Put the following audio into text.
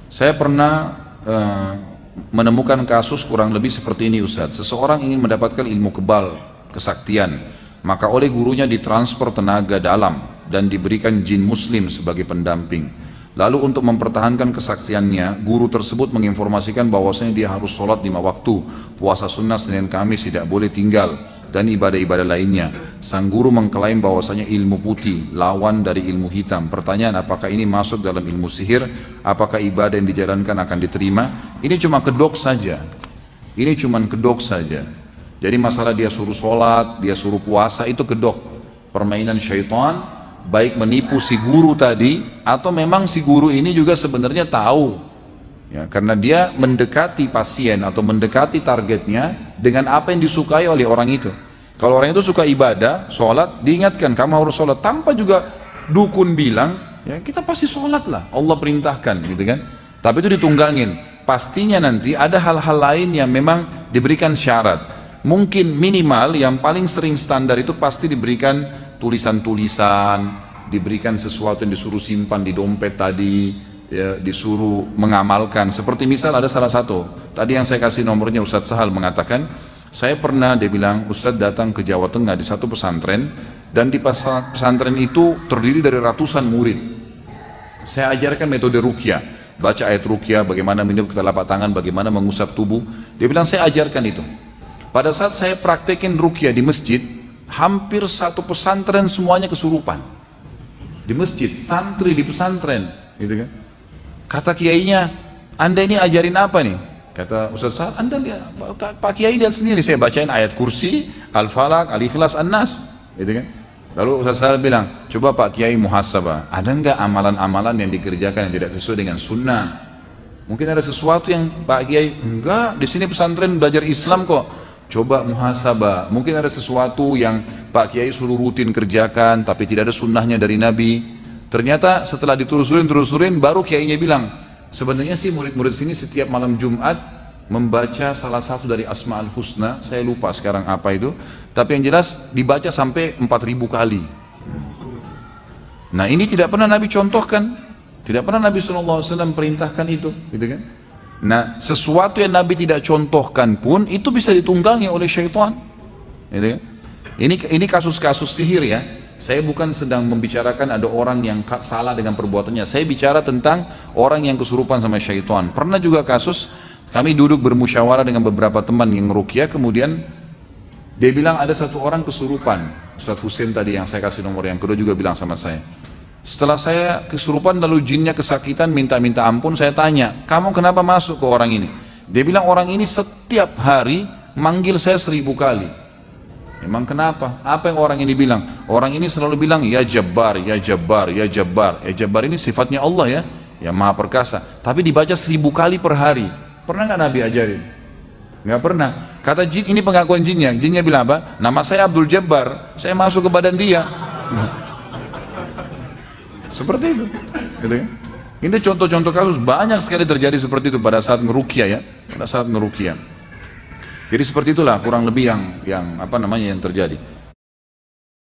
Saya pernah menemukan kasus kurang lebih seperti ini Ustaz. Seseorang ingin mendapatkan ilmu kebal, kesaktian, maka oleh gurunya ditransfer tenaga dalam dan diberikan jin muslim sebagai pendamping. Lalu untuk mempertahankan kesaktiannya, guru tersebut menginformasikan bahwasanya dia harus sholat 5 waktu, puasa sunnah Senin Kamis tidak boleh tinggal, dan ibadah-ibadah lainnya. Sang guru mengklaim bahwasanya ilmu putih lawan dari ilmu hitam. Pertanyaan, apakah ini masuk dalam ilmu sihir? Apakah ibadah yang dijalankan akan diterima? Ini cuma kedok saja. Ini cuma kedok saja. Jadi masalah dia suruh sholat, dia suruh puasa, itu kedok. Permainan syaitan, baik menipu si guru tadi, atau memang si guru ini juga sebenarnya tahu. Ya, karena dia mendekati pasien atau mendekati targetnya dengan apa yang disukai oleh orang itu. Kalau orang itu suka ibadah, sholat, diingatkan kamu harus sholat, tanpa juga dukun bilang, ya kita pasti sholat lah, Allah perintahkan gitu kan. Tapi itu ditunggangin. Pastinya nanti ada hal-hal lain yang memang diberikan syarat. Mungkin minimal yang paling sering standar itu pasti diberikan tulisan-tulisan, diberikan sesuatu yang disuruh simpan di dompet tadi, ya, disuruh mengamalkan. Seperti misal ada salah satu, tadi yang saya kasih nomornya Ustadz Sahal mengatakan, saya pernah, dia bilang, Ustadz datang ke Jawa Tengah di satu pesantren, dan di pesantren itu terdiri dari ratusan murid. Saya ajarkan metode ruqyah, baca ayat ruqyah, bagaimana minum ke telapak tangan, bagaimana mengusap tubuh. Dia bilang saya ajarkan itu. Pada saat saya praktekin ruqyah di masjid, hampir satu pesantren semuanya kesurupan. Di masjid, santri di pesantren, gitu kan. Kata kiainya, Anda ini ajarin apa nih? Kata Ustaz Sa'ad, Anda lihat, Pak Kiai lihat sendiri, saya bacain ayat kursi, Al-Falaq, Al-Ikhlas, An-Nas, gitu kan. Lalu Ustaz Sa'ad bilang, coba Pak Kiai muhasabah, ada enggak amalan-amalan yang dikerjakan yang tidak sesuai dengan sunnah? Mungkin ada sesuatu yang Pak Kiai, enggak, di sini pesantren belajar Islam kok. Coba muhasabah, mungkin ada sesuatu yang Pak Kiai suruh rutin kerjakan, tapi tidak ada sunnahnya dari Nabi. Ternyata setelah diterusurin, baru kiainya bilang, sebenarnya sih murid-murid sini setiap malam Jumat membaca salah satu dari Asma'ul Husna, saya lupa sekarang apa itu, tapi yang jelas dibaca sampai 4.000 kali. Nah ini tidak pernah Nabi contohkan, tidak pernah Nabi SAW perintahkan itu, gitu kan? Nah sesuatu yang Nabi tidak contohkan pun itu bisa ditunggangi oleh syaitan, gitu kan? Ini kasus-kasus sihir ya. Saya bukan sedang membicarakan ada orang yang salah dengan perbuatannya. Saya bicara tentang orang yang kesurupan sama syaitan. Pernah juga kasus, kami duduk bermusyawarah dengan beberapa teman yang ruqyah, kemudian dia bilang ada satu orang kesurupan. Ustaz Husain tadi yang saya kasih nomor yang kedua juga bilang sama saya. Setelah saya kesurupan lalu jinnya kesakitan minta-minta ampun, saya tanya, kamu kenapa masuk ke orang ini? Dia bilang orang ini setiap hari manggil saya 1000 kali. Memang kenapa? Apa yang orang ini bilang? Orang ini selalu bilang, ya Jabbar, ya Jabbar, ya Jabbar. Ya Jabbar ini sifatnya Allah ya, yang Maha Perkasa. Tapi dibaca 1000 kali per hari. Pernah nggak Nabi ajarin? Nggak pernah. Kata jin, ini pengakuan jinnya. Jinnya bilang apa? Nama saya Abdul Jabbar, saya masuk ke badan dia. Seperti itu. Gitu ya? Ini contoh-contoh kasus, banyak sekali terjadi seperti itu pada saat meruqyah ya. Pada saat meruqyah. Jadi seperti itulah kurang lebih yang apa namanya yang terjadi.